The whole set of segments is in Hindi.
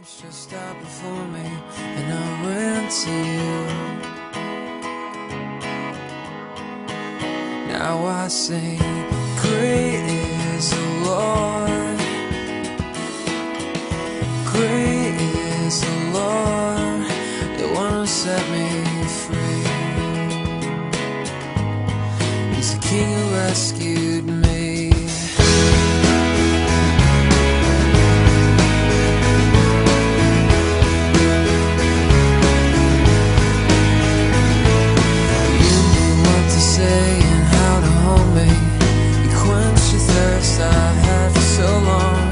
Just out before me, and I ran to you. Now I sing, great is the Lord, great is the Lord, the one who set me free. He's the King who rescued me. And how to hold me, you quench the thirst I had for so long.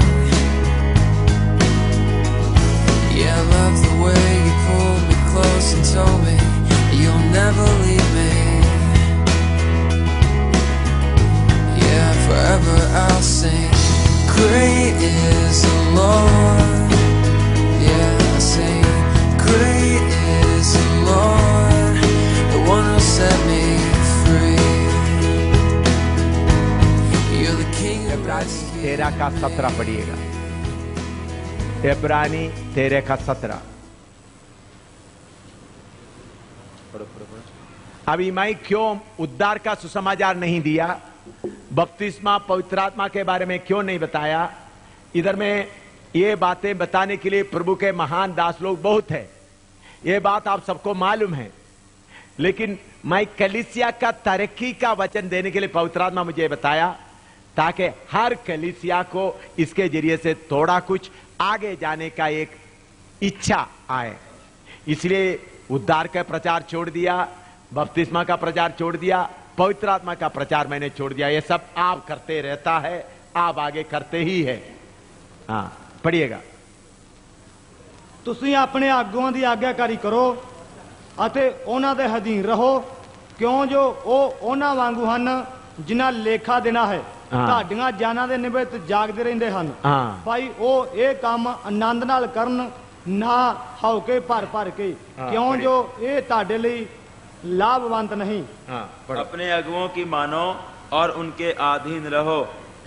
Yeah, I love the way you pulled me close and told me you'll never leave me. Yeah, forever I'll sing, great is the Lord. Yeah, I sing, great is the Lord, the one who set me. इब्रानी 13 का 17 पढ़िएगा। इब्रानी 13 का 17। अभी मैं क्यों उद्धार का सुसमाचार नहीं दिया, बपतिस्मा पवित्र आत्मा के बारे में क्यों नहीं बताया? इधर में ये बातें बताने के लिए प्रभु के महान दास लोग बहुत है, ये बात आप सबको मालूम है। लेकिन मैं कलीसिया का तरक्की का वचन देने के लिए पवित्र आत्मा मुझे बताया, ताकि हर कलीसिया को इसके जरिए से थोड़ा कुछ आगे जाने का एक इच्छा आए। इसलिए उद्धार का प्रचार छोड़ दिया, बपतिस्मा का प्रचार छोड़ दिया, पवित्र आत्मा का प्रचार मैंने छोड़ दिया। ये सब आप करते रहता है, आप आगे करते ही है। हाँ, पढ़िएगा। तुसीं अपने आगुआं दी आग्याकारी करो अते उन्हां दे अधीन रहो, क्यों जो ਉਹ ਉਹਨਾਂ ਵਾਂਗੂ ਹਨ जिन्हां लेखा देना है। ਤੁਹਾਡੀਆਂ ਜਾਨਾਂ ਦੇ ਨਿਮਿਤ ਜਾਗਦੇ ਰਹਿੰਦੇ ਹਨ। ਭਾਈ ਉਹ ਇਹ ਕੰਮ ਆਨੰਦ ਨਾਲ ਕਰਨ, ਨਾ ਹੋ ਕੇ ਭਰ ਭਰ ਕੇ, क्यों जो ਇਹ ਤੁਹਾਡੇ ਲਈ लाभवंत नहीं। अपने अगुओं की मानो और उनके अधीन रहो,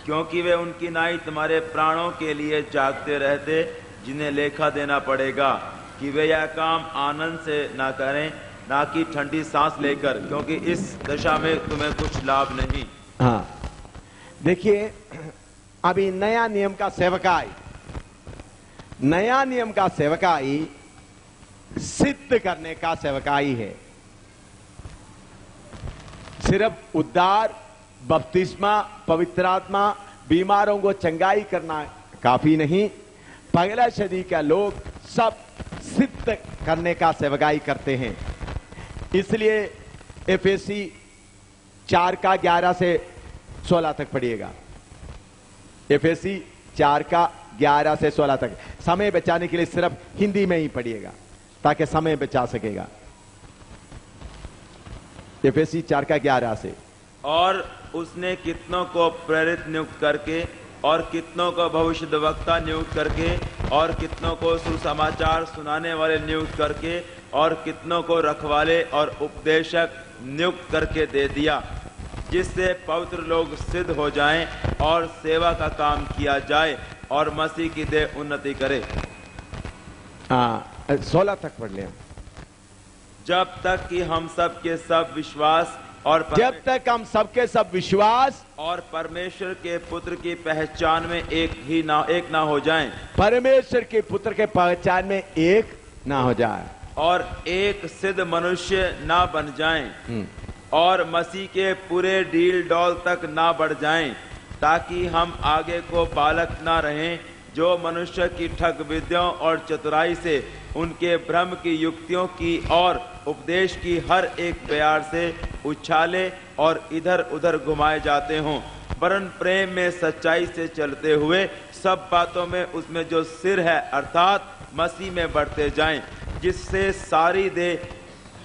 क्योंकि वे उनकी नाई तुम्हारे प्राणों के लिए जागते रहते, जिन्हें लेखा देना पड़ेगा कि वे यह काम आनंद से ना करें, ना कि ठंडी सांस लेकर, क्योंकि इस दशा में तुम्हें कुछ लाभ नहीं। हाँ, देखिए, अभी नया नियम का सेवकाई, नया नियम का सेवकाई सिद्ध करने का सेवकाई है। सिर्फ उद्धार, बपतिस्मा, पवित्र आत्मा, बीमारों को चंगाई करना काफी नहीं। पहला सदी का लोग सब सिद्ध करने का सेवकाई करते हैं। इसलिए एफएसी 4 का 11 से 16 तक पढ़िएगा। एफएसी 4 का 11 से 16 तक। समय बचाने के लिए सिर्फ हिंदी में ही पढ़िएगा, ताकि समय बचा सकेगा। एफएसी 4 का 11 से। और उसने कितनों को प्रेरित नियुक्त करके, और कितनों को भविष्यद्वक्ता नियुक्त करके, और कितनों को सुसमाचार सुनाने वाले नियुक्त करके, और कितनों को रखवाले और उपदेशक नियुक्त करके दे दिया, जिससे पवित्र लोग सिद्ध हो जाएं और सेवा का काम किया जाए और मसीह की देह उन्नति करे। 16 तक पढ़ लें। जब तक कि हम सब के सब विश्वास और जब तक हम सबके सब विश्वास और परमेश्वर के पुत्र की पहचान में एक ना हो जाएं, परमेश्वर के पुत्र के पहचान में एक ना हो जाए, और एक सिद्ध मनुष्य ना बन जाएं, और मसीह के पूरे डील डौल तक ना बढ़ जाएं, ताकि हम आगे को बालक ना रहें, जो मनुष्य की ठग विद्याओं और चतुराई से, उनके भ्रम की युक्तियों की और उपदेश की हर एक बयार से उछाले और इधर उधर घुमाए जाते हों, वरन प्रेम में सच्चाई से चलते हुए सब बातों में उसमें जो सिर है अर्थात मसीह में बढ़ते जाएं, जिससे सारी देह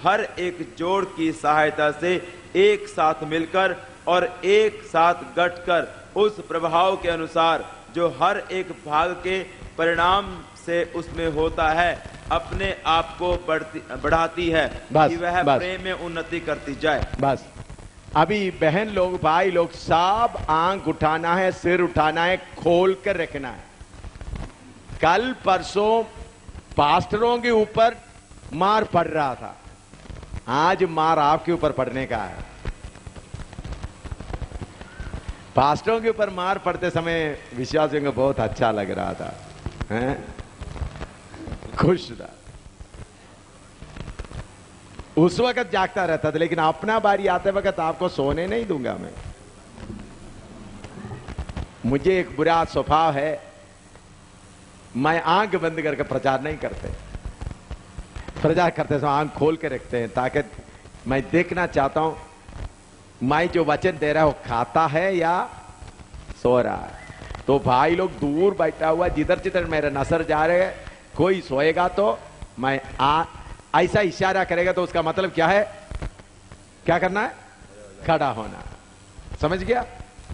हर एक जोड़ की सहायता से एक साथ मिलकर और एक साथ गठकर उस प्रभाव के अनुसार जो हर एक भाग के परिणाम से उसमें होता है, अपने आप को बढ़ाती है कि वह प्रेम में उन्नति करती जाए। बस अभी बहन लोग, भाई लोग, सब आंख उठाना है, सिर उठाना है, खोल कर रखना है। कल परसों पास्टरों के ऊपर मार पड़ रहा था, आज मार आपके ऊपर पड़ने का है। पास्टरों के ऊपर मार पड़ते समय विश्वासियों को बहुत अच्छा लग रहा था, हैं? खुश था, उस वक्त जागता रहता था, लेकिन अपना बारी आते वक्त आपको सोने नहीं दूंगा मैं। मुझे एक बुरा स्वभाव है, मैं आंख बंद करके प्रचार नहीं करते। प्रचार करते समय आंख खोल के रखते हैं, ताकि मैं देखना चाहता हूं मैं जो वचन दे रहा हूं खाता है या सो रहा है। तो भाई लोग दूर बैठा हुआ, जिधर जिधर मेरे नजर जा रहे हैं, कोई सोएगा तो मैं ऐसा इशारा करेगा तो उसका मतलब क्या है, क्या करना है, खड़ा होना। समझ गया?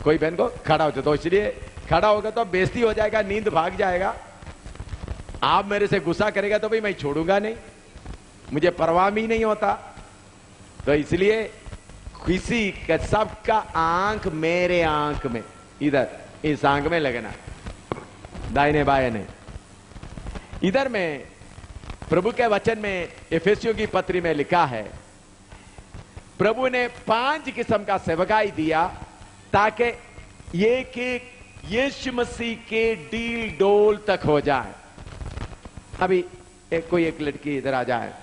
कोई बहन को खड़ा हो जाए, तो इसलिए खड़ा होगा तो बेइज्जती हो जाएगा, नींद भाग जाएगा। आप मेरे से गुस्सा करेगा तो भाई मैं छोड़ूंगा नहीं, मुझे परवाह भी नहीं होता। तो इसलिए किसी का, सबका आंख मेरे आंख में, इधर इस आंख में लगना, दाहिने बाएं नहीं। इधर में प्रभु के वचन में एफेसियों की पत्री में लिखा है, प्रभु ने 5 किस्म का सेवकाई दिया ताकि एक एक यीशु मसीह के डील डोल तक हो जाए। अभी कोई एक लड़की इधर आ जाए,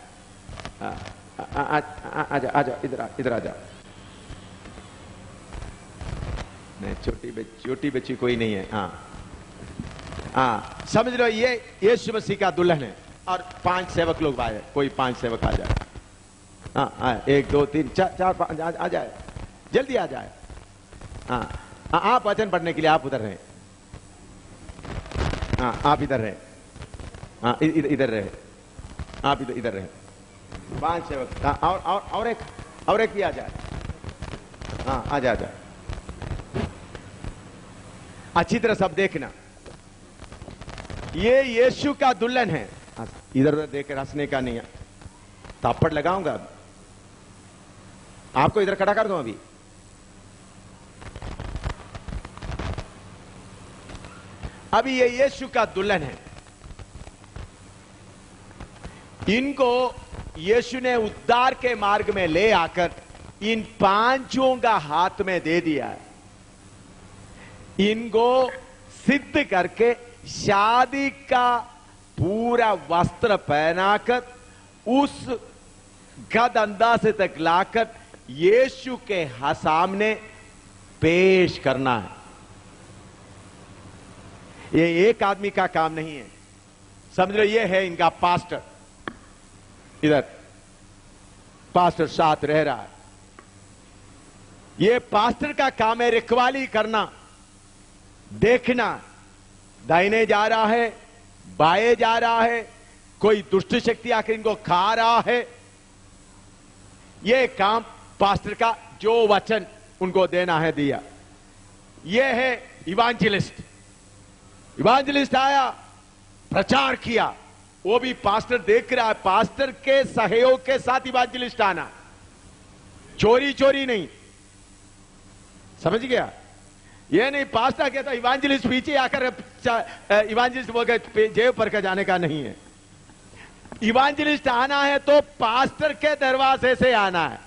आजा इधर आ जा। नहीं, छोटी बच्ची कोई नहीं है। हाँ, समझ लो ये यीशु मसीह का दुल्हन है और 5 सेवक लोग आए, कोई 5 सेवक आ जाए। हाँ, 1 2 3 4 5 आ जाए, जल्दी आ जाए। हाँ, आप वचन पढ़ने के लिए आप उधर रहे। हाँ, आप इधर रहे। हाँ, इधर रहे, आप इधर रहे। 5 सेवक। हाँ, और एक भी आ जाए। हाँ, आ जाए। अच्छी तरह सब देखना, ये यीशु का दुल्हन है। इधर उधर देख कर हंसने का नहीं है, थप्पड़ लगाऊंगा। आपको इधर खड़ा कर दूं अभी। अभी ये यीशु का दुल्हन है, इनको यीशु ने उद्धार के मार्ग में ले आकर इन 5 का हाथ में दे दिया है। इनको सिद्ध करके शादी का पूरा वस्त्र पहनाकर उस गद अंदाजे तक लाकर यीशु के सामने पेश करना है। ये एक आदमी का काम नहीं है, समझ लो। ये है इनका पास्टर, इधर पास्टर साथ रह रहा है। ये पास्टर का काम है रखवाली करना, देखना दाहिने जा रहा है, बाएं जा रहा है, कोई दुष्ट शक्ति आकर इनको खा रहा है। यह काम पास्टर का, जो वचन उनको देना है दिया। यह है इवांजलिस्ट। इवांजलिस्ट आया, प्रचार किया, वो भी पास्टर देख रहा है। पास्टर के सहयोग के साथ इवांजलिस्ट आना, चोरी नहीं। समझ गया? ये नहीं पास्टर कहता इवांजलिस्ट पीछे आकर इवांजलिस्ट बोल के जेब पर का जाने का नहीं है। इवांजलिस्ट आना है तो पास्टर के दरवाजे से आना है।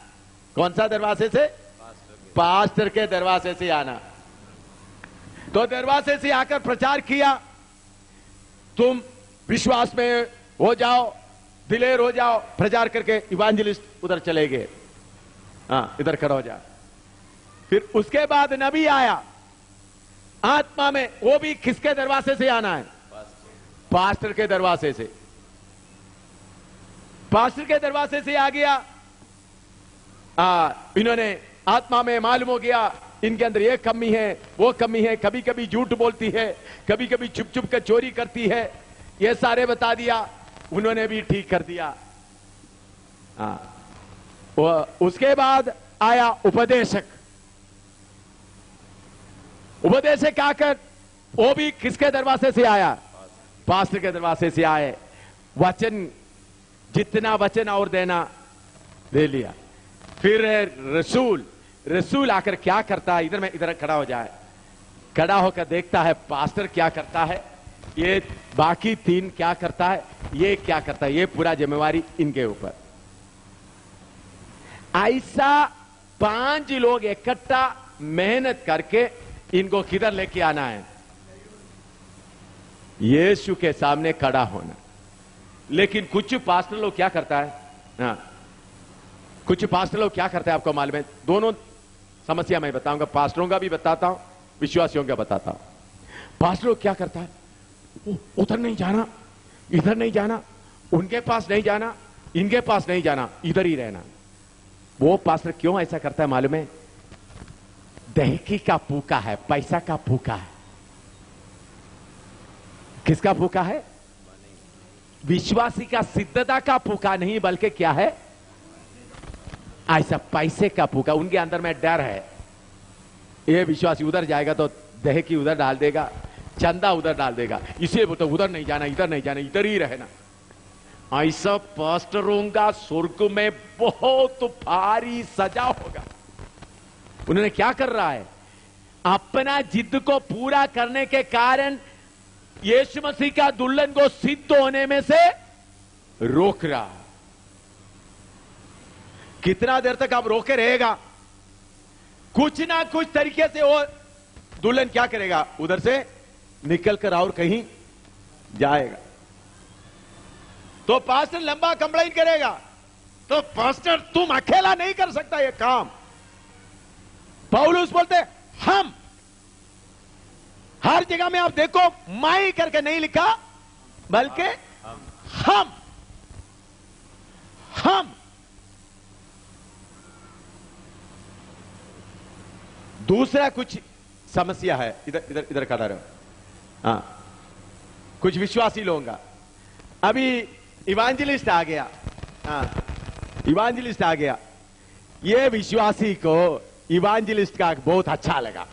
कौन सा दरवाजे से? पास्टर के दरवाजे से आना। तो दरवाजे से आकर प्रचार किया, तुम विश्वास में हो जाओ, दिलेर हो जाओ। प्रचार करके इवांजलिस्ट उधर चले गए। हाँ, इधर खड़ा हो जा। फिर उसके बाद नबी आया आत्मा में, वो भी किसके दरवाजे से आना है? पास्टर के दरवाजे से। पास्टर के दरवाजे से आ गया। इन्होंने आत्मा में मालूम हो गया इनके अंदर ये कमी है, वो कमी है, कभी कभी झूठ बोलती है, कभी कभी छुप छुप कर चोरी करती है। ये सारे बता दिया, उन्होंने भी ठीक कर दिया। उसके बाद आया उपदेशक। उपदेशक आकर वो भी किसके दरवाजे से आया? पास्टर के दरवाजे से आए। वचन, जितना वचन और देना दे लिया। फिर रसूल। रसूल आकर क्या करता है? इधर में इधर खड़ा हो जाए, खड़ा होकर देखता है पास्टर क्या करता है, ये बाकी 3 क्या करता है, ये क्या करता है, ये पूरा जिम्मेवारी इनके ऊपर। ऐसा 5 लोग इकट्ठा मेहनत करके इनको किधर लेके आना है, यीशु के सामने खड़ा होना। लेकिन कुछ पास्टर लोग क्या करता है, हाँ, कुछ पास्टर लोग क्या करते हैं आपको मालूम है? दोनों समस्या मैं बताऊंगा, पास्टरों का भी बताता हूं, विश्वासियों का बताता हूं। पास्टर लोग क्या करता है, उधर नहीं जाना, इधर नहीं जाना, उनके पास नहीं जाना, इनके पास नहीं जाना, इधर ही रहना। वो पास्टर क्यों ऐसा करता है मालूम है? दहकी का भूखा है, पैसा का भूखा है। किसका भूखा है? विश्वासी का सिद्धता का भूखा नहीं, बल्कि क्या है, ऐसा पैसे का भूखा। उनके अंदर में डर है, ये विश्वासी उधर जाएगा तो दहकी उधर डाल देगा, चंदा उधर डाल देगा, इसे बोलते उधर नहीं जाना, इधर नहीं जाना, इधर ही रहना। ऐसा पास्टरों का स्वर्ग में बहुत भारी सजा होगा। उन्होंने क्या कर रहा है, अपना जिद को पूरा करने के कारण यीशु मसीह का दुल्हन को सिद्ध होने में से रोक रहा है। कितना देर तक आप रोके रहेगा? कुछ ना कुछ तरीके से वो दुल्हन क्या करेगा, उधर से निकलकर और कहीं जाएगा। तो पास्टर लंबा कंप्लेंट करेगा, तो पास्टर तुम अकेला नहीं कर सकता ये काम। पौलुस बोलते हम, हर जगह में आप देखो माई करके नहीं लिखा, बल्कि हम। दूसरा कुछ समस्या है, इधर इधर इधर खड़ा रहो। हाँ, कुछ विश्वासी लोगों का, अभी इवांजलिस्ट आ गया। हाँ, इवांजलिस्ट आ गया। ये विश्वासी को इवांजलिस्ट का बहुत अच्छा लगा,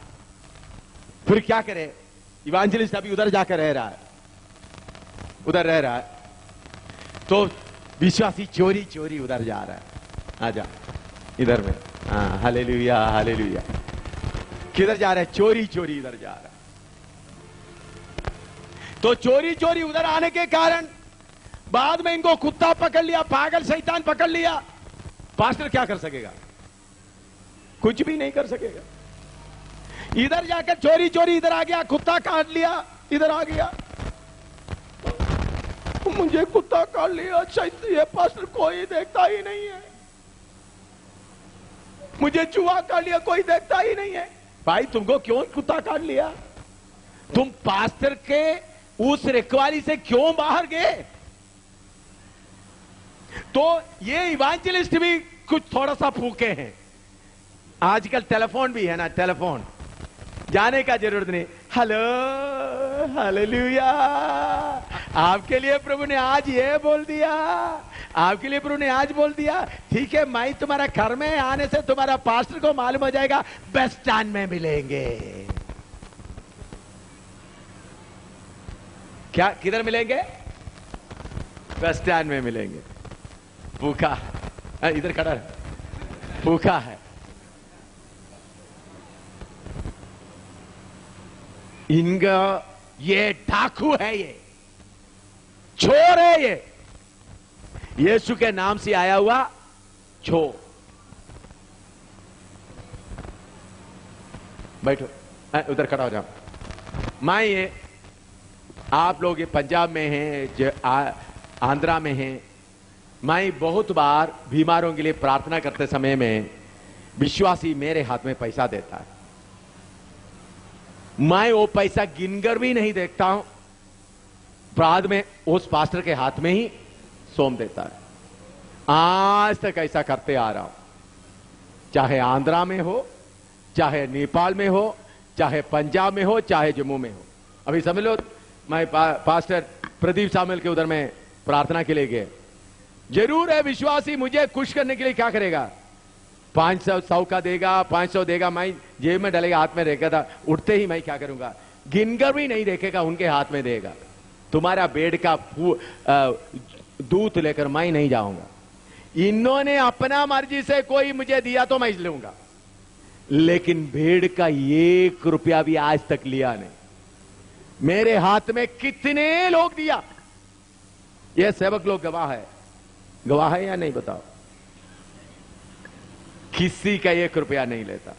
फिर क्या करे, इवांजलिस्ट अभी उधर जाकर रह रहा है, उधर रह रहा है, तो विश्वासी चोरी चोरी उधर जा रहा है। आजा इधर में। हाँ, हालेलुया हालेलुया। किधर जा रहा है? चोरी चोरी इधर जा रहा है। तो चोरी चोरी उधर आने के कारण बाद में इनको कुत्ता पकड़ लिया, पागल शैतान पकड़ लिया। पास्टर क्या कर सकेगा? कुछ भी नहीं कर सकेगा। इधर जाकर चोरी चोरी इधर आ गया, कुत्ता काट लिया, इधर आ गया, मुझे कुत्ता काट लिया, ये पास्टर कोई देखता ही नहीं है, मुझे चूहा काट लिया, कोई देखता ही नहीं है। भाई तुमको क्यों कुत्ता काट लिया? तुम पास्टर के उस रखवाली से क्यों बाहर गए? तो ये इवांजलिस्ट भी कुछ थोड़ा सा फूके हैं। आजकल टेलीफोन भी है ना, टेलीफोन जाने का जरूरत नहीं। हेलो हालेलुया, आपके लिए प्रभु ने आज ये बोल दिया, आपके लिए प्रभु ने आज बोल दिया। ठीक है, मैं तुम्हारा घर में आने से तुम्हारा पास्टर को मालूम हो जाएगा, बस स्टैंड में मिलेंगे। क्या, किधर मिलेंगे? बस स्टैंड में मिलेंगे। भूखा, इधर खड़ा है, भूखा है। इनका ये डाकू है, ये चोर है, ये यीशु के नाम से आया हुआ चोर। बैठो, उधर खड़ा हो जाओ। मैं ये आप लोग ये पंजाब में हैं, आंध्रा में हैं। मैं बहुत बार बीमारों के लिए प्रार्थना करते समय में विश्वासी मेरे हाथ में पैसा देता है, मैं वो पैसा गिनकर भी नहीं देखता हूं, बाद में उस पास्टर के हाथ में ही सौंप देता है। आज तक ऐसा करते आ रहा हूं, चाहे आंध्रा में हो, चाहे नेपाल में हो, चाहे पंजाब में हो, चाहे जम्मू में हो। अभी समझ लो, मैं पास्टर प्रदीप सामेल के उधर में प्रार्थना के लिए गए। जरूर है विश्वासी मुझे खुश करने के लिए क्या करेगा, 500 का देगा, 500 देगा, मैं जेब में डालेगा, हाथ में रहेगा था, उठते ही मैं क्या करूंगा, गिनकर भी नहीं देखेगा, उनके हाथ में देगा। तुम्हारा बेड का दूध लेकर मैं नहीं जाऊंगा। इन्होंने अपना मर्जी से कोई मुझे दिया तो मैं लूंगा, लेकिन भेड़ का 1 रुपया भी आज तक लिया नहीं। मेरे हाथ में कितने लोग दिया। ये सेवक लोग गवाह है या नहीं बताओ? किसी का 1 रुपया नहीं लेता,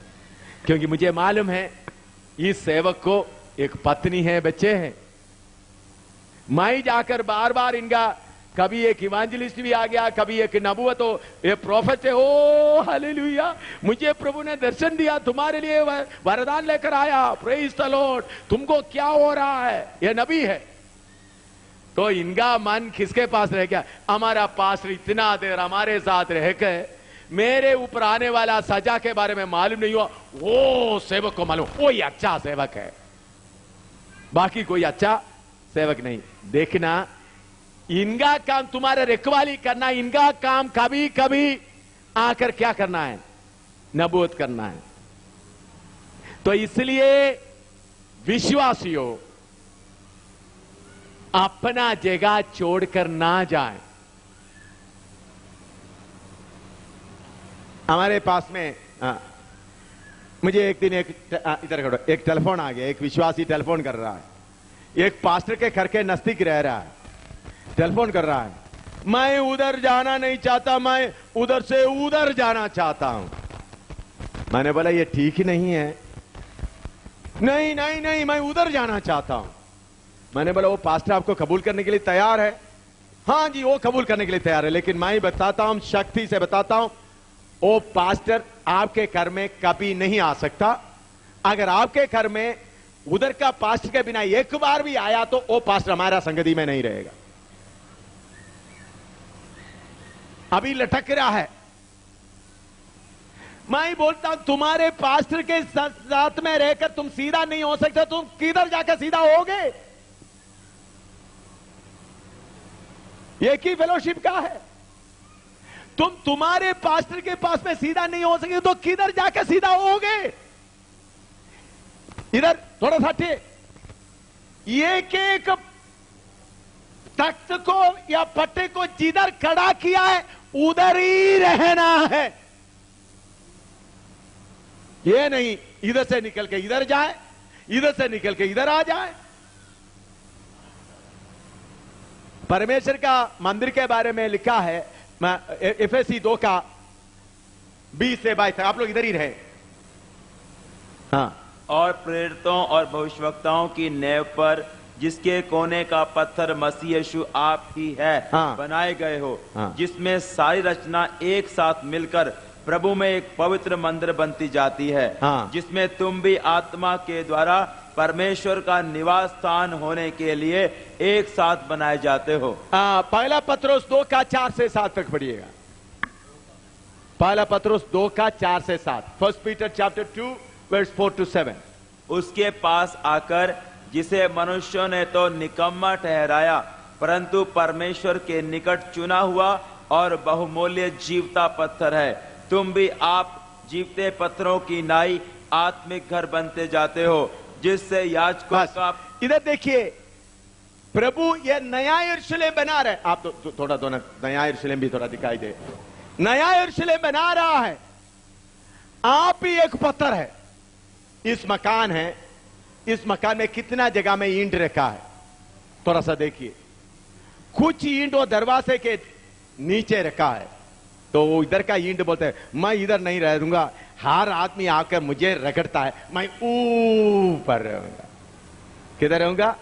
क्योंकि मुझे मालूम है इस सेवक को एक पत्नी है, बच्चे हैं। मैं जाकर बार बार इनका, कभी एक इवांजलिस्ट भी आ गया, कभी एक नबूवत हो, ये प्रॉफिट है, ओ हालेलुया, मुझे प्रभु ने दर्शन दिया, तुम्हारे लिए वरदान लेकर आया, प्रेज द लॉर्ड, तुमको क्या हो रहा है, ये नबी है। तो इनका मन किसके पास रह गया? हमारा पास्टर इतना देर हमारे साथ रह के मेरे ऊपर आने वाला सजा के बारे में मालूम नहीं हुआ, वो सेवक को मालूम, कोई अच्छा सेवक है, बाकी कोई अच्छा सेवक नहीं। देखना, इनका काम तुम्हारे रखवाली करना, इनका काम कभी कभी आकर क्या करना है? नबूवत करना है। तो इसलिए विश्वासियों अपना जगह छोड़कर ना जाएं। हमारे पास में मुझे एक दिन इधर खड़ो, एक टेलीफोन आ गया, एक विश्वासी टेलीफोन कर रहा है, एक पास्टर के घर के नजदीक रह रहा है, टेलीफोन कर रहा है, मैं उधर जाना नहीं चाहता, मैं उधर से उधर जाना चाहता हूं। मैंने बोला ये ठीक ही नहीं है। नहीं नहीं नहीं, मैं उधर जाना चाहता हूं। मैंने बोला वो पास्टर आपको कबूल करने के लिए तैयार है? हाँ जी, वो कबूल करने के लिए तैयार है, लेकिन मैं बताता हूं, शक्ति से बताता हूं, वो पास्टर आपके घर में कभी नहीं आ सकता। अगर आपके घर में उधर का पास्टर के बिना एक बार भी आया तो वो पास्टर हमारा संगति में नहीं रहेगा। अभी लटक रहा है। मैं बोलता हूं तुम्हारे पास्टर के साथ में रहकर तुम सीधा नहीं हो सकते, तुम किधर जाकर सीधा होगे? एक ही फेलोशिप का है। तुम्हारे पास्टर के पास में सीधा नहीं हो सके तो किधर जाकर सीधा होगे? इधर थोड़ा सा एक एक तख्त को या पट्टे को जिधर खड़ा किया है उधर ही रहना है। ये नहीं इधर से निकल के इधर जाए, इधर से निकल के इधर आ जाए। परमेश्वर का मंदिर के बारे में लिखा है, एफएसी 2 का 20 से 22 तक। आप लोग इधर ही रहे। हाँ। और प्रेरितों और भविष्यवक्ताओं की नेव पर, जिसके कोने का पत्थर मसीह यीशु आप ही है, हाँ। बनाए गए हो, हाँ। जिसमें सारी रचना एक साथ मिलकर प्रभु में एक पवित्र मंदिर बनती जाती है, हाँ। जिसमें तुम भी आत्मा के द्वारा परमेश्वर का निवास स्थान होने के लिए एक साथ बनाए जाते हो। पहला पत्रोस 2 का 4 से 7 तक पढ़िएगा। पहला पत्रोस 2 का 4 से 7। First Peter chapter 2 verse 4 to 7। उसके पास आकर, जिसे मनुष्यों ने तो निकम्मा ठहराया, परंतु परमेश्वर के निकट चुना हुआ और बहुमूल्य जीवता पत्थर है, तुम भी आप जीवते पत्थरों की नाई आत्मिक घर बनते जाते हो, जिससे याजकों का। इधर देखिए, प्रभु ये नया यरूशलेम बना रहे। आप तो थोड़ा नया यरूशलेम भी थोड़ा दिखाई दे। नया यरूशलेम बना रहा है, आप ही एक पत्थर है। इस मकान है, इस मकान में कितना जगह में ईंट रखा है, थोड़ा सा देखिए। कुछ ईंट वो दरवाजे के नीचे रखा है, तो वो इधर का ईंट बोलते हैं मैं इधर नहीं रहूंगा, हर आदमी आकर मुझे रगड़ता है, मैं ऊपर रहूंगा। किधर रहूंगा?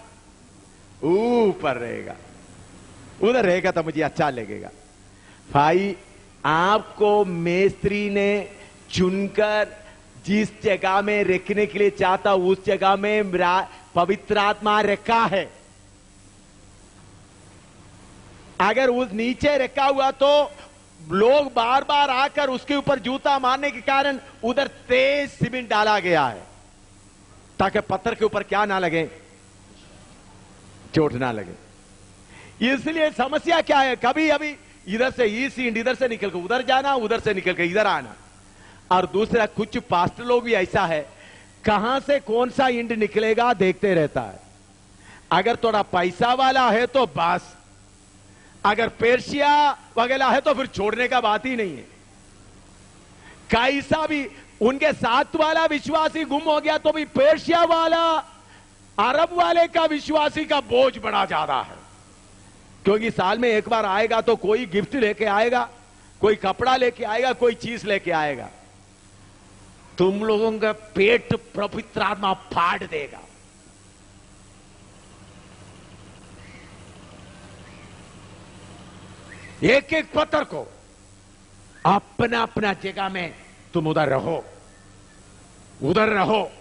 ऊपर रहेगा। उधर रहेगा तो मुझे अच्छा लगेगा। भाई, आपको मेस्त्री ने चुनकर जिस जगह में रखने के लिए चाहता उस जगह में पवित्र आत्मा रखा है। अगर उस नीचे रखा हुआ तो लोग बार बार आकर उसके ऊपर जूता मारने के कारण उधर तेज सीमेंट डाला गया है, ताकि पत्थर के ऊपर क्या ना लगे, चोट ना लगे। इसलिए समस्या क्या है, कभी अभी इधर से इस ईंट इधर से निकल के उधर जाना, उधर से निकल के इधर आना। और दूसरा, कुछ पास्टर लोग भी ऐसा है, कहां से कौन सा ईंट निकलेगा देखते रहता है। अगर थोड़ा पैसा वाला है तो बस, अगर पेर्शिया वगैरह है तो फिर छोड़ने का बात ही नहीं है। कैसा भी उनके साथ वाला विश्वासी गुम हो गया तो भी पेर्शिया वाला अरब वाले का विश्वासी का बोझ बड़ा ज्यादा है, क्योंकि साल में एक बार आएगा तो कोई गिफ्ट लेके आएगा, कोई कपड़ा लेके आएगा, कोई चीज लेके आएगा। तुम लोगों का पेट पवित्र आत्मा फाड़ देगा। एक एक पत्थर को अपना अपना जगह में तुम उधर रहो, उधर रहो,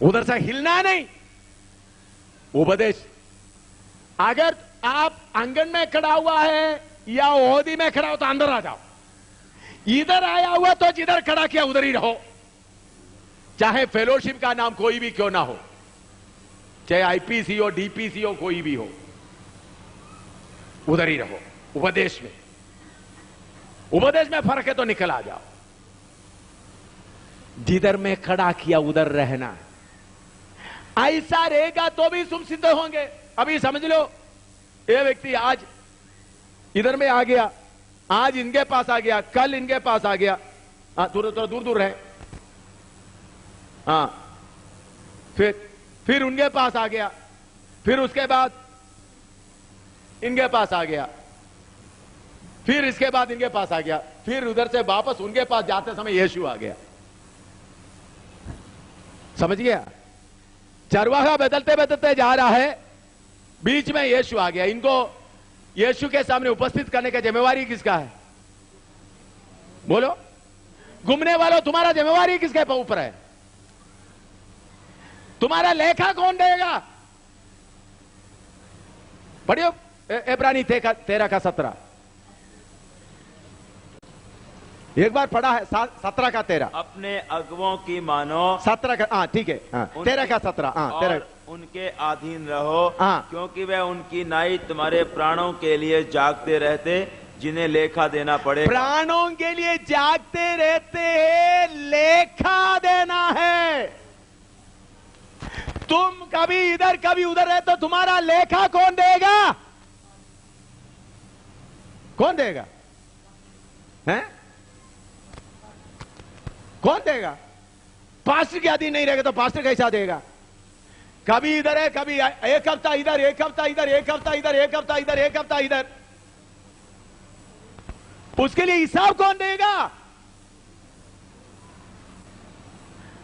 उधर से हिलना नहीं। उपदेश, अगर आप आंगन में खड़ा हुआ है या ओहदी में खड़ा हो तो अंदर आ जाओ। इधर आया हुआ तो जिधर खड़ा किया उधर ही रहो, चाहे फेलोशिप का नाम कोई भी क्यों ना हो, चाहे आईपीसी हो, डीपीसी हो, कोई भी हो, उधर ही रहो। उपदेश में फर्क है तो निकल आ जाओ। जिधर में खड़ा किया उधर रहना, ऐसा रहेगा तो भी तुम सिद्ध होंगे। अभी समझ लो, ये व्यक्ति आज इधर में आ गया, आज इनके पास आ गया, कल इनके पास आ गया, थोड़ा दूर दूर रहे, फिर उनके पास आ गया, फिर उसके बाद इनके पास आ गया, फिर इसके बाद इनके पास आ गया, फिर उधर से वापस उनके पास जाते समय यीशु आ गया। समझ गया? चरवाहा बदलते बदलते जा रहा है, बीच में यीशु आ गया। इनको यीशु के सामने उपस्थित करने का जिम्मेवारी किसका है? बोलो, घूमने वालों, तुम्हारा जिम्मेवारी किसके ऊपर है? तुम्हारा लेखा कौन देगा? पढ़ियो इब्रानी 13:17, एक बार पढ़ा है 17:13। अपने अगुवों की मानो, 17 ठीक है, 13:17, और उनके अधीन रहो, क्योंकि वह उनकी नाई तुम्हारे प्राणों के लिए जागते रहते, जिन्हें लेखा देना पड़े। प्राणों के लिए जागते रहते हैं, लेखा देना है। तुम कभी इधर कभी उधर रहे तो तुम्हारा लेखा कौन देगा? कौन देगा? हैं? कौन देगा? पास्टर के अधीन नहीं रहेगा तो पास्टर कैसा देगा? कभी इधर है, कभी एक हफ्ता इधर, एक हफ्ता इधर, एक हफ्ता इधर, एक हफ्ता इधर, एक हफ्ता इधर, उसके लिए हिसाब कौन देगा?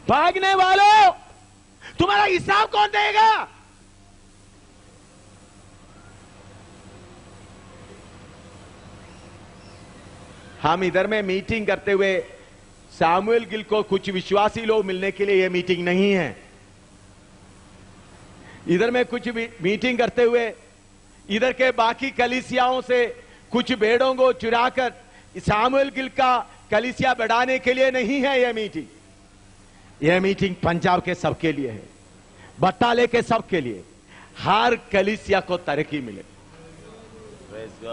भागने वालों, तुम्हारा हिसाब कौन देगा? हम इधर में मीटिंग करते हुए सामुएल गिल को कुछ विश्वासी लोग मिलने के लिए यह मीटिंग नहीं है। इधर में कुछ भी मीटिंग करते हुए इधर के बाकी कलीसियाओं से कुछ भेड़ों को चुराकर सामुएल गिल का कलीसिया बढ़ाने के लिए नहीं है यह मीटिंग। यह मीटिंग पंजाब के सबके लिए है, बटाले के सबके लिए, हर कलीसिया को तरक्की मिले,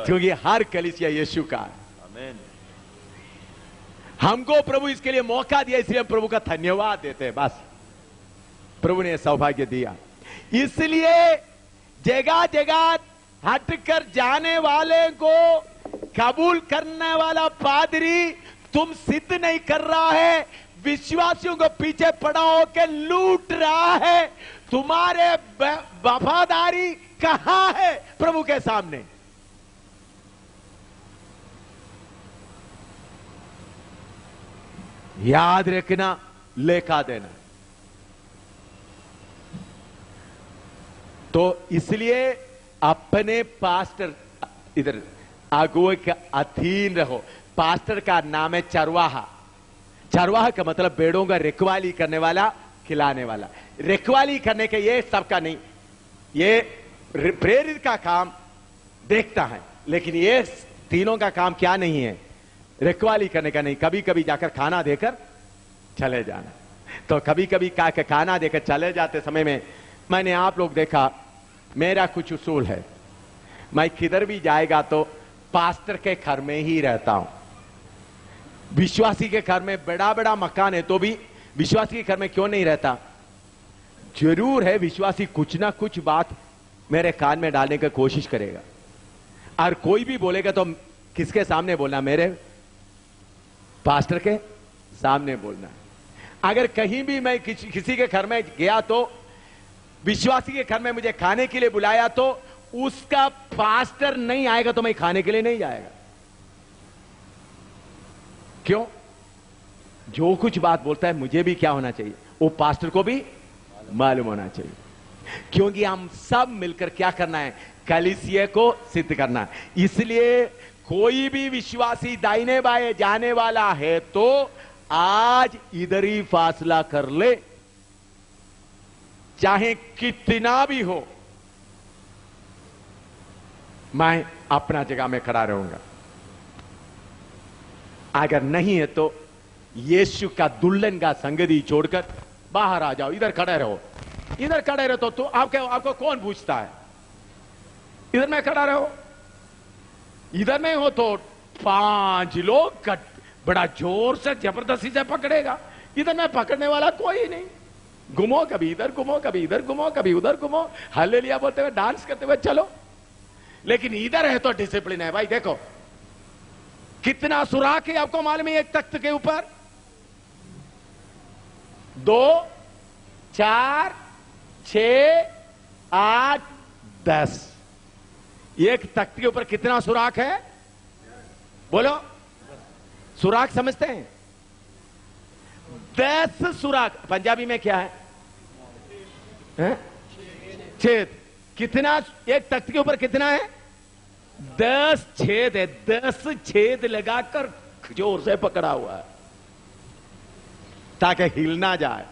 क्योंकि हर कलीसिया यीशु का है। आमीन। हमको प्रभु इसके लिए मौका दिया, इसलिए प्रभु का धन्यवाद देते हैं। बस प्रभु ने सौभाग्य दिया, इसलिए जगह जगह हटकर जाने वाले को कबूल करने वाला पादरी तुम सिद्ध नहीं कर रहा है, विश्वासियों को पीछे पड़ा होकर लूट रहा है। तुम्हारे वफादारी कहां है प्रभु के सामने? याद रखना, लेखा देना। तो इसलिए अपने पास्टर, इधर अगुवे के अधीन रहो। पास्टर का नाम है चरवाहा। चरवाहा का मतलब भेड़ों का रखवाली करने वाला, खिलाने वाला। रखवाली करने के ये सबका नहीं, ये प्रेरित का काम देखता है, लेकिन ये तीनों का काम क्या नहीं है? रखवाली करने का नहीं। कभी कभी जाकर खाना देकर चले जाना। तो कभी कभी खाना देकर चले जाते समय में मैंने आप लोग देखा, मेरा कुछ उसूल है, मैं किधर भी जाएगा तो पास्टर के घर में ही रहता हूं। विश्वासी के घर में बड़ा बड़ा मकान है तो भी विश्वासी के घर में क्यों नहीं रहता? जरूर है, विश्वासी कुछ ना कुछ बात मेरे कान में डालने की कोशिश करेगा, और कोई भी बोलेगा तो किसके सामने बोलना? मेरे पास्टर के सामने बोलना। अगर कहीं भी मैं किसी के घर में गया तो विश्वासी के घर में मुझे खाने के लिए बुलाया तो उसका पास्टर नहीं आएगा तो मैं खाने के लिए नहीं जाएगा। क्यों? जो कुछ बात बोलता है मुझे भी क्या होना चाहिए, वो पास्टर को भी मालूम होना चाहिए। क्योंकि हम सब मिलकर क्या करना है, कलीसिया को सिद्ध करना है। इसलिए कोई भी विश्वासी दाहिने बाएं जाने वाला है तो आज इधर ही फासला कर ले, चाहे कितना भी हो। मैं अपना जगह में खड़ा रहूंगा। अगर नहीं है तो यीशु का दुल्हन का संगति छोड़कर बाहर आ जाओ, इधर खड़े रहो। इधर खड़े रहो तो आपको कौन पूछता है? इधर में खड़ा रहो। इधर में हो तो 5 लोग बड़ा जोर से जबरदस्ती से पकड़ेगा। इधर में पकड़ने वाला कोई नहीं। घुमो, कभी इधर घुमो, कभी इधर घुमो, कभी उधर घुमो, हालेलुया बोलते हुए, डांस करते हुए चलो। लेकिन इधर है तो डिसिप्लिन है। भाई देखो कितना सुराख है, आपको मालूम है? एक तख्त के ऊपर 2, 4, 6, 8, 10। एक तख्त के ऊपर कितना सुराख है? बोलो, सुराख समझते हैं? 10 सुराख। पंजाबी में क्या है? छेद। कितना? एक तख्त के ऊपर कितना है? 10 छेद है। 10 छेद लगाकर जोर से पकड़ा हुआ है ताकि हिल ना जाए।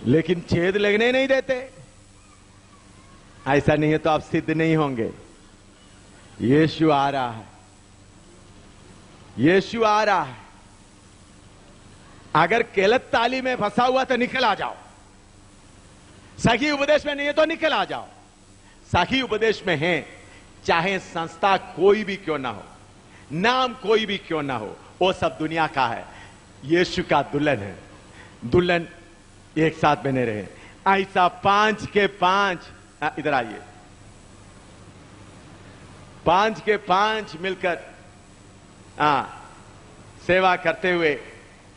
लेकिन छेद लगने नहीं देते। ऐसा नहीं है तो आप सिद्ध नहीं होंगे। यीशु आ रहा है, यीशु आ रहा है। अगर गलत ताली में फंसा हुआ तो निकल आ जाओ। सही उपदेश में नहीं है तो निकल आ जाओ। सही उपदेश में है, चाहे संस्था कोई भी क्यों ना हो, नाम कोई भी क्यों ना हो, वो सब दुनिया का है। यीशु का दुल्हन है। दुल्हन एक साथ बने रहे। ऐसा 5 के 5, इधर आइए, 5 के 5 मिलकर सेवा करते हुए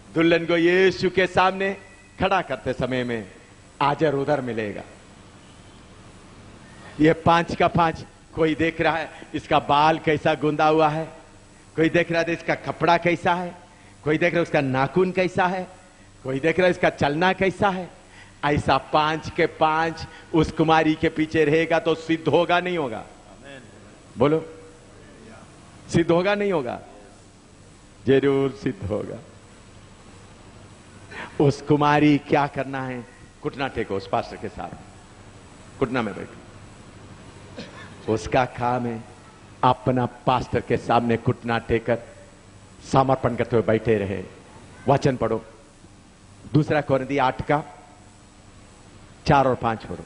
दुल्हन को यीशु के सामने खड़ा करते समय में आजर उधर मिलेगा। ये 5 का 5 कोई देख रहा है इसका बाल कैसा गुंदा हुआ है, कोई देख रहा है इसका कपड़ा कैसा है, कोई देख रहा है उसका नाखून कैसा है, कोई देख रहा है इसका चलना कैसा है। ऐसा 5 के 5 उस कुमारी के पीछे रहेगा तो सिद्ध होगा नहीं होगा? बोलो, सिद्ध होगा नहीं होगा? जरूर सिद्ध होगा। उस कुमारी क्या करना है? घुटना टेको उस पास्टर के साथ, घुटना में बैठो। उसका काम है अपना पास्टर के सामने घुटना टेकर समर्पण करते हुए बैठे रहे। वचन पढ़ो, 2 कोरिन्थी 8 का 4 और 5 पढ़ो।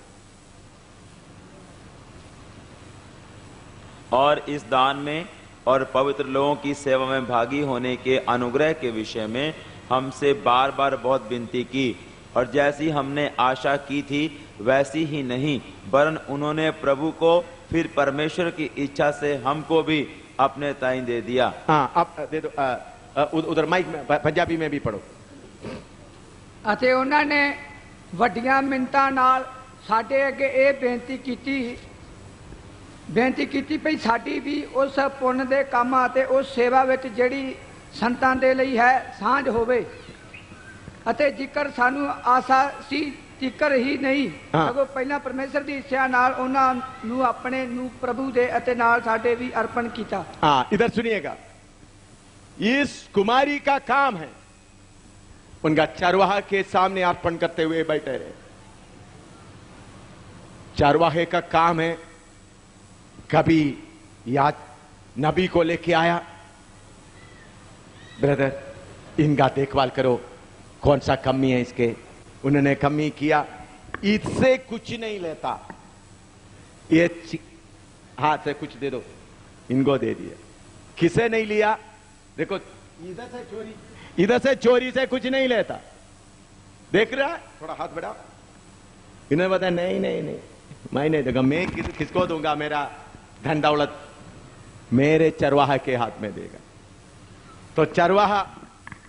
और इस दान में और पवित्र लोगों की सेवा में भागी होने के अनुग्रह के विषय में हमसे बार बार बहुत विनती की, और जैसी हमने आशा की थी वैसी ही नहीं, वरन उन्होंने प्रभु को फिर परमेश्वर की इच्छा से हमको भी अपने ताईं दे दिया। हाँ, अब दे दो। उधर माइक में पंजाबी में भी पढ़ो। ਅਤੇ ਉਹਨਾਂ ਨੇ ਵੱਡੀਆਂ ਮਿੰਤਾਂ ਨਾਲ ਸਾਡੇ ਅੱਗੇ ਇਹ ਬੇਨਤੀ ਕੀਤੀ ਭਈ ਸਾਡੀ ਵੀ ਉਸ ਪੁੰਨ ਦੇ ਕੰਮ ਅਤੇ ਉਸ ਸੇਵਾ ਵਿੱਚ ਜਿਹੜੀ ਸੰਤਾਂ ਦੇ ਲਈ ਹੈ ਸਾਂਝ ਹੋਵੇ, ਅਤੇ ਜ਼ਿਕਰ ਸਾਨੂੰ ਆਸਾ ਸੀ ਜ਼ਿਕਰ ਹੀ ਨਹੀਂ ਸਗੋਂ ਪਹਿਲਾਂ ਪਰਮੇਸ਼ਰ ਦੀ ਇੱਛਾ ਨਾਲ ਉਹਨਾਂ ਨੂੰ ਆਪਣੇ ਨੂੰ ਪ੍ਰਭੂ ਦੇ ਅਤੇ ਨਾਲ ਸਾਡੇ ਵੀ ਅਰਪਣ ਕੀਤਾ। हाँ, इधर सुनिएगा। इस कुमारी का काम है उनका चरवाहा के सामने अर्पण करते हुए बैठे रहे। चरवाहे का काम है, कभी याद नबी को लेके आया, ब्रदर इनका देखभाल करो, कौन सा कमी है इसके, उन्होंने कमी किया, इससे कुछ नहीं लेता। ये हाथ से कुछ दे दो, इनको दे दिया। किसे नहीं लिया? देखो इधर से चोरी से कुछ नहीं लेता। देख रहा है? थोड़ा हाथ बढ़ाओ। इन्होंने बताया नहीं नहीं नहीं, मैं नहीं दूंगा। मैं किसको दूंगा? मेरा धन दौलत मेरे चरवाहा के हाथ में देगा। तो चरवाहा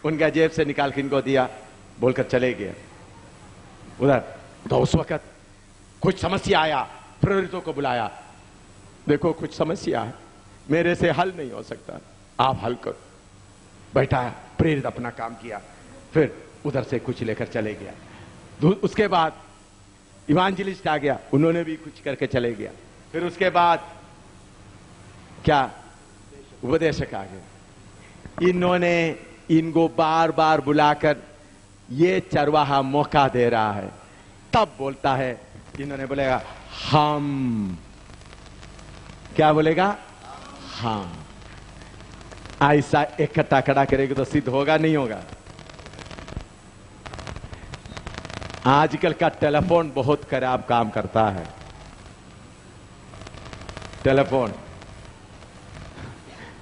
उनका जेब से निकाल के इनको दिया, बोलकर चले गए। उधर तो उस वक्त कुछ समस्या आया, प्रेरितों को बुलाया, देखो कुछ समस्या है, मेरे से हल नहीं हो सकता, आप हल करो। बैठा प्रेरित अपना काम किया, फिर उधर से कुछ लेकर चले गया। उसके बाद इवांजलिस्ट आ गया, उन्होंने भी कुछ करके चले गया। फिर उसके बाद क्या, उपदेशक आ गया। इन्होंने इनको बार बार बुलाकर ये चरवाहा मौका दे रहा है, तब बोलता है, इन्होंने बोलेगा हम, क्या बोलेगा, हम। ऐसा इकट्ठा खड़ा करेगा तो सिद्ध होगा नहीं होगा। आजकल का टेलीफोन बहुत खराब काम करता है।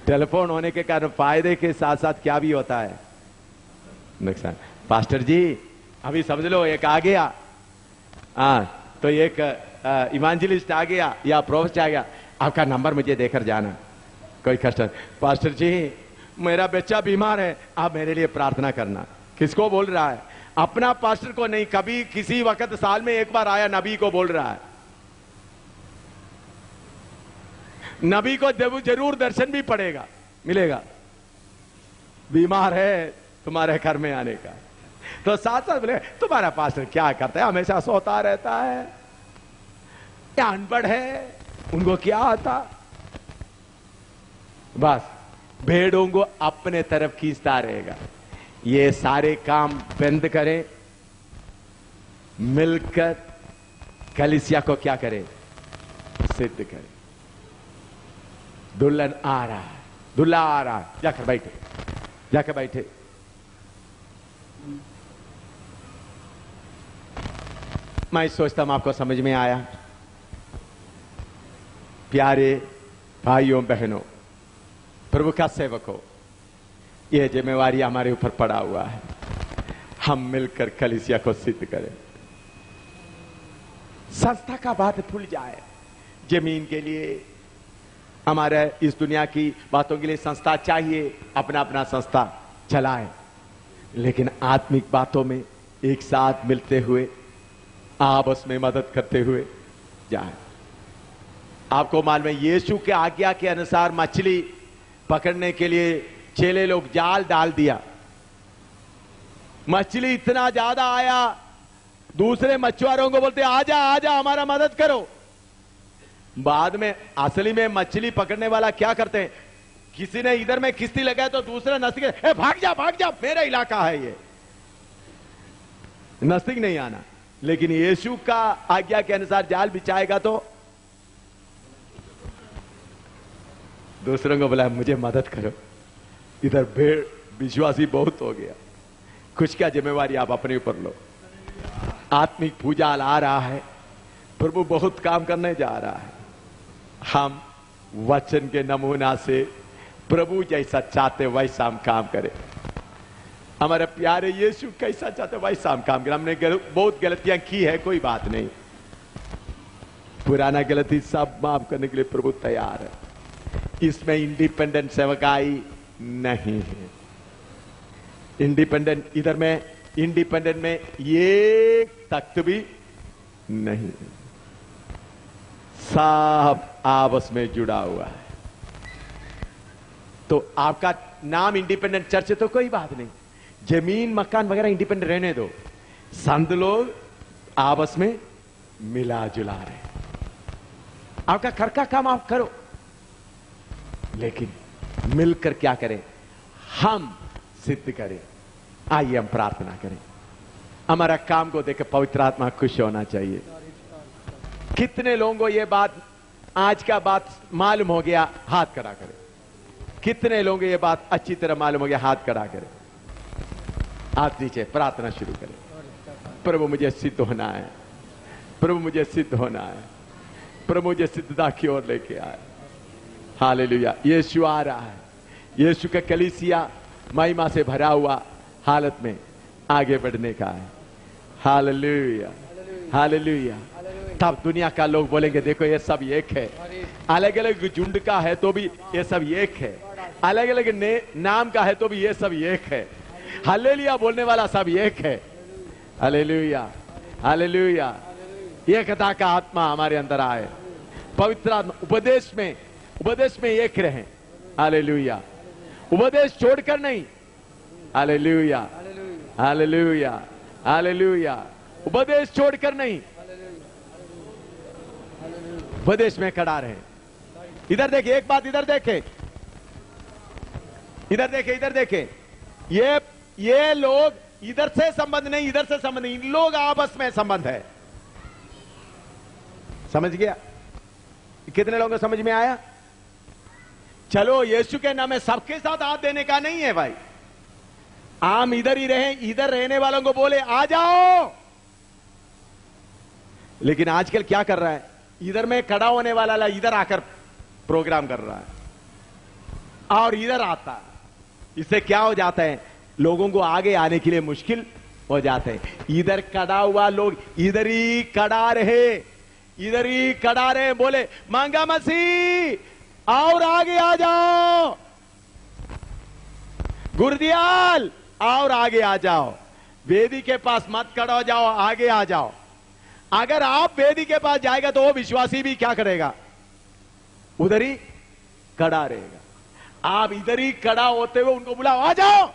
टेलीफोन होने के कारण फायदे के साथ साथ क्या भी होता है, नुकसान। पास्टर जी अभी समझ लो एक आ गया, तो एक इवांजलिस्ट आ गया या प्रोफेसर आ गया, आपका नंबर मुझे देकर जाना। कोई कष्ट, पास्टर जी मेरा बच्चा बीमार है, आप मेरे लिए प्रार्थना करना। किसको बोल रहा है? अपना पास्टर को नहीं, कभी किसी वक्त साल में एक बार आया नबी को बोल रहा है। नबी को जरूर दर्शन भी पड़ेगा, मिलेगा। बीमार है तुम्हारे घर में आने का, तो साथ साथ बोले तुम्हारा पास्टर क्या करता है, हमेशा सोता रहता है या अनपढ़ है, उनको क्या आता। बस भेड़ों को अपने तरफ खींचता रहेगा। ये सारे काम बंद करें, मिलकर कलीसिया को क्या करें, सिद्ध करें। दुल्हन आ रहा है, दुल्हा आ रहा है, जाकर बैठे, जाकर बैठे। मैं सोचता हूं आपको समझ में आया। प्यारे भाइयों बहनों, प्रभु का सेवक हो, यह जिम्मेवारी हमारे ऊपर पड़ा हुआ है। हम मिलकर कलीसिया को सिद्ध करें। संस्था का बात भूल जाए। जमीन के लिए, हमारे इस दुनिया की बातों के लिए संस्था चाहिए, अपना अपना संस्था चलाए, लेकिन आत्मिक बातों में एक साथ मिलते हुए, आपस में मदद करते हुए जाए। आपको मालूम है, यीशु के आज्ञा के अनुसार मछली पकड़ने के लिए चेले लोग जाल डाल दिया। मछली इतना ज्यादा आया, दूसरे मछुआरों को बोलते आजा आजा हमारा मदद करो। बाद में असली में मछली पकड़ने वाला क्या करते हैं, किसी ने इधर में किस्ती लगाया तो दूसरा नजदीक, भाग जा मेरा इलाका है, ये नजदीक नहीं आना। लेकिन यीशु का आज्ञा के अनुसार जाल बिछाएगा तो दूसरों को बोला मुझे मदद करो। इधर भेड़ विश्वासी बहुत हो गया। कुछ क्या जिम्मेवारी आप अपने ऊपर लो। आत्मिक पूजा आ रहा है, प्रभु बहुत काम करने जा रहा है। हम वचन के नमूना से प्रभु जैसा चाहते वैसा हम काम करें। हमारे प्यारे यीशु कैसा चाहते वैसा हम काम करें। हमने बहुत गलतियां की है, कोई बात नहीं, पुराना गलती सब माफ करने के लिए प्रभु तैयार है। इसमें इंडिपेंडेंट सेवकाई नहीं है। इंडिपेंडेंट इधर में, इंडिपेंडेंट में ये तख्त भी नहीं है, सब आपस में जुड़ा हुआ है। तो आपका नाम इंडिपेंडेंट चर्च है तो कोई बात नहीं, जमीन मकान वगैरह इंडिपेंडेंट रहने दो। संत लोग आपस में मिला जुला रहे। आपका घर का काम आप करो, लेकिन मिलकर क्या करें, हम सिद्ध करें। आइए हम प्रार्थना करें। हमारा काम को देकर पवित्र आत्मा खुश होना चाहिए। कितने लोगों को यह बात, आज का बात मालूम हो गया, हाथ खड़ा करें। कितने लोगों को यह बात अच्छी तरह मालूम हो गया, हाथ खड़ा करें। हाथ नीचे, प्रार्थना शुरू करें। प्रभु मुझे सिद्ध होना है, प्रभु मुझे सिद्ध होना है, प्रभु मुझे सिद्धता की ओर लेके आए। हालेलुया। यीशु आ रहा है। यीशु का कलीसिया महिमा से भरा हुआ हालत में आगे बढ़ने का है। Hallelujah, hallelujah. तब दुनिया का लोग बोलेंगे देखो ये सब एक है। अलग अलग झुंड का है तो भी ये सब एक है, अलग अलग नाम का है तो भी ये सब एक है। हालेलुया बोलने वाला सब एक है। Hallelujah, hallelujah. एकता का आत्मा हमारे अंदर आए, पवित्र आत्मा। उपदेश में एक रहें। हालेलुया, उपदेश छोड़कर नहीं। Hallelujah, hallelujah, hallelujah. उपदेश छोड़कर नहीं, उपदेश में खड़ा रहे। इधर देखे, एक बात इधर देखे, इधर देखे, इधर देखे। ये लोग इधर से संबंध नहीं, इधर से संबंध नहीं, इन लोग आपस में संबंध है। समझ गया? कितने लोगों को समझ में आया? चलो, यीशु के नाम में सबके साथ हाथ देने का नहीं है भाई। हम इधर ही रहे, इधर रहने वालों को बोले आ जाओ। लेकिन आजकल क्या कर रहा है? इधर में खड़ा होने वाला इधर आकर प्रोग्राम कर रहा है और इधर आता है। इससे क्या हो जाता है? लोगों को आगे आने के लिए मुश्किल हो जाते हैं। इधर खड़ा हुआ लोग इधर ही खड़ा रहे, इधर ही खड़ा रहे, बोले मांगा मसीह और आगे आ जाओ, गुरदियाल और आगे आ जाओ, वेदी के पास मत खड़ा हो जाओ, आगे आ जाओ। अगर आप वेदी के पास जाएगा तो वो विश्वासी भी क्या करेगा? उधर ही खड़ा रहेगा। आप इधर ही खड़ा होते हुए उनको बुलाओ आ जाओ।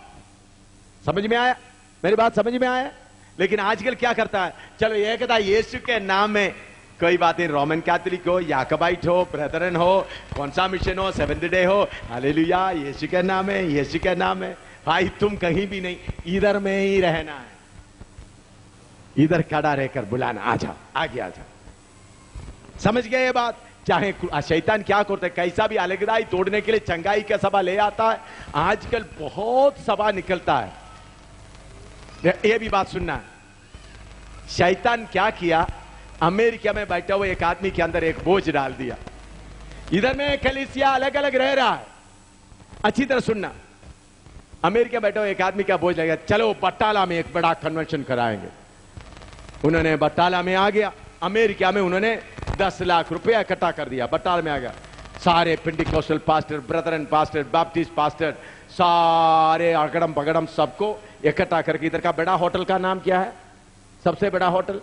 समझ में आया? मेरी बात समझ में आया? लेकिन आजकल क्या करता है? चलो ये कहता है यीशु के नाम में कोई बातें, रोमन कैथोलिक हो, याकबाइट हो, ब्रदरन हो, कौन सा मिशन हो, सेवेंथ डे हो, हालेलुया, यीशु के नाम है, यीशु के नाम है। भाई तुम कहीं भी नहीं, इधर में ही रहना है। इधर खड़ा रहकर बुलाना, आ जाओ, आगे आ जाओ। समझ गए ये बात? चाहे शैतान क्या करता है, कैसा भी अलगदाई तोड़ने के लिए चंगाई का सभा ले आता है। आजकल बहुत सभा निकलता है। ये भी बात सुनना, शैतान क्या किया? अमेरिका में बैठा हुआ एक आदमी के अंदर एक बोझ डाल दिया। इधर में कलीसिया अलग अलग रह रहा है। अच्छी तरह सुनना, अमेरिका में बैठा हुआ एक आदमी का बोझ लगेगा, चलो बटाला में एक बड़ा कन्वेंशन कराएंगे। उन्होंने बटाला में आ गया, अमेरिका में उन्होंने 10 लाख रुपया इकट्ठा कर दिया। बटाला में आ गया, सारे Pentecostal pastor, brethren pastor, Baptist pastor, सारे अगड़म बगड़म सबको इकट्ठा करके, इधर का बड़ा होटल का नाम क्या है? सबसे बड़ा होटल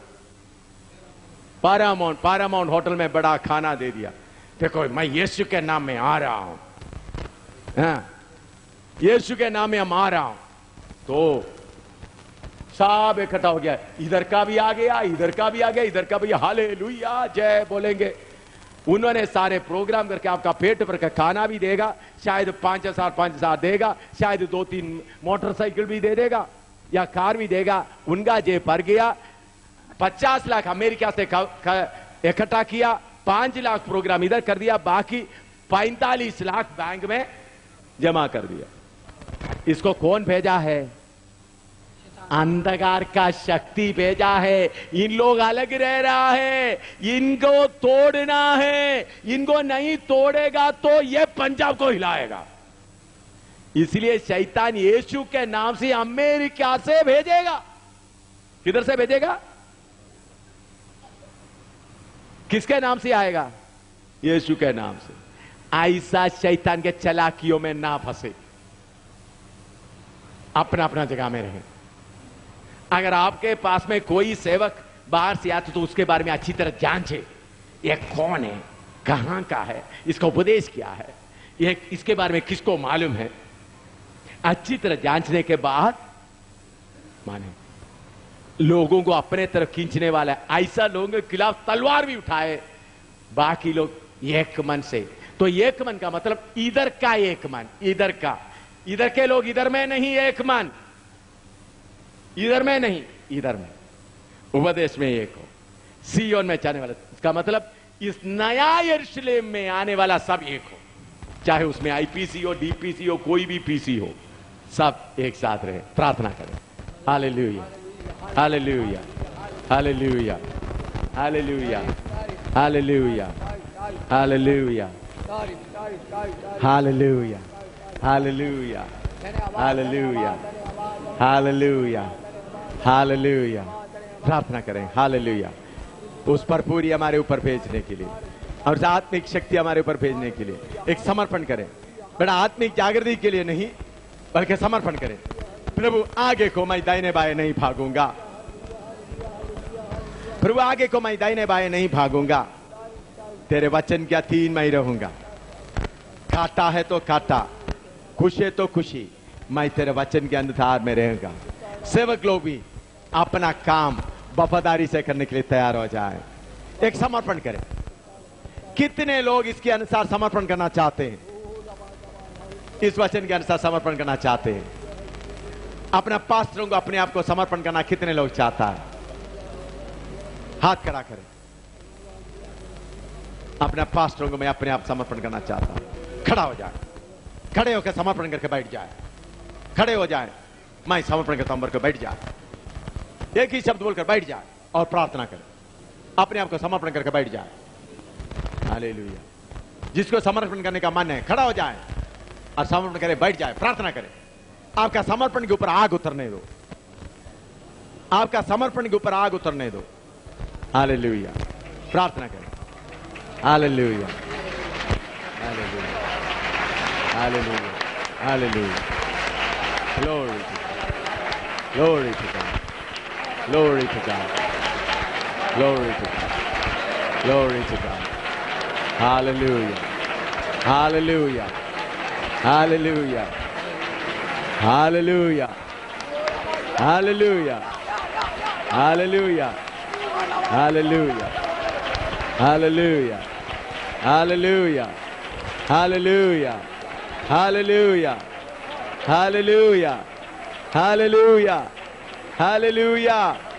पैरामाउंट। पैरामाउंट होटल में बड़ा खाना दे दिया। देखो मैं यीशु के नाम में आ रहा हूं, हाँ, यीशु के नाम में हम आ रहा हूं। तो सब इकट्ठा हो गया, इधर का भी आ गया, इधर का भी आ गया, इधर का भी, हालेलुया जय बोलेंगे। उन्होंने सारे प्रोग्राम करके आपका पेट भर का खाना भी देगा, शायद 5,000 देगा, शायद 2-3 मोटरसाइकिल भी दे देगा या कार भी देगा। उनका जेब भर गया। 50 लाख अमेरिका से इकट्ठा किया, 5 लाख प्रोग्राम इधर कर दिया, बाकी 45 लाख बैंक में जमा कर दिया। इसको कौन भेजा है? अंधकार का शक्ति भेजा है। इन लोग अलग रह रहा है, इनको तोड़ना है। इनको नहीं तोड़ेगा तो ये पंजाब को हिलाएगा। इसलिए शैतान यीशु के नाम से अमेरिका से भेजेगा। किधर से भेजेगा? किसके नाम से आएगा? यीशु के नाम से। ऐसा शैतान के चालाकियों में ना फंसे, अपना अपना जगह में रहे। अगर आपके पास में कोई सेवक बाहर से आता तो उसके बारे में अच्छी तरह जांचे, ये कौन है, कहां का है, इसका उपदेश क्या है, ये इसके बारे में किसको मालूम है। अच्छी तरह जांचने के बाद माने लोगों को अपने तरफ खींचने वाला है। ऐसा लोगों के खिलाफ तलवार भी उठाए, बाकी लोग एक मन से। तो एक मन का मतलब इधर का एक मन, इधर का, इधर के लोग इधर में नहीं एक मन, इधर में नहीं, इधर में, उपदेश में एक हो, सियोन में जाने वाला। इसका मतलब इस नया यरूशलेम में आने वाला सब एक हो, चाहे उसमें आईपीसी हो, डीपीसी हो, कोई भी पीसी हो, सब एक साथ रहे। प्रार्थना करें। Hallelujah, hallelujah, hallelujah, hallelujah, hallelujah, hallelujah, hallelujah, hallelujah, hallelujah, hallelujah, hallelujah. प्रार्थना करें। हालेलुया, उस पर पूरी हमारे ऊपर भेजने के लिए और आत्मिक शक्ति हमारे ऊपर भेजने के लिए एक समर्पण करें। बड़ा आत्मिक जागृति के लिए नहीं, बल्कि समर्पण करें। प्रभु आगे को मैं दाहिने बाएं नहीं भागूंगा। प्रभु आगे को मैं दाहिने बाएं नहीं भागूंगा, तेरे वचन के अधीन मैं रहूंगा। काटा है तो काटा, खुशी है तो खुशी, मैं तेरे वचन के अनुसार में रहूंगा। सेवक लोग भी अपना काम वफादारी से करने के लिए तैयार हो जाए, एक समर्पण करें। कितने लोग इसके अनुसार समर्पण करना चाहते हैं? इस वचन के अनुसार समर्पण करना चाहते हैं? अपना पास्टरों को अपने आप को समर्पण करना कितने लोग चाहता है? हाथ खड़ा करें। अपना पास्टरों को मैं अपने आप समर्पण करना चाहता हूं। खड़ा हो जाए, खड़े होकर समर्पण करके बैठ जाए। खड़े हो जाए, मैं समर्पण करता हूं, बैठ जाए। एक ही शब्द बोलकर बैठ जाए और प्रार्थना करें। अपने आप को समर्पण करके बैठ जाए। हालेलुया। जिसको समर्पण करने का मन है खड़ा हो जाए और समर्पण करे, बैठ जाए, प्रार्थना करें। आपका समर्पण के ऊपर आग उतरने दो, आपका समर्पण के ऊपर आग उतरने दो। हालेलुया। प्रार्थना करें। Hallelujah, hallelujah, hallelujah, hallelujah. Glory to God. Glory to God. Glory to God. Glory to God. Glory to God. Hallelujah. Hallelujah. Hallelujah. Hallelujah. Hallelujah. Hallelujah. Hallelujah. Hallelujah. Hallelujah. Hallelujah. Hallelujah. Hallelujah. Hallelujah. Hallelujah.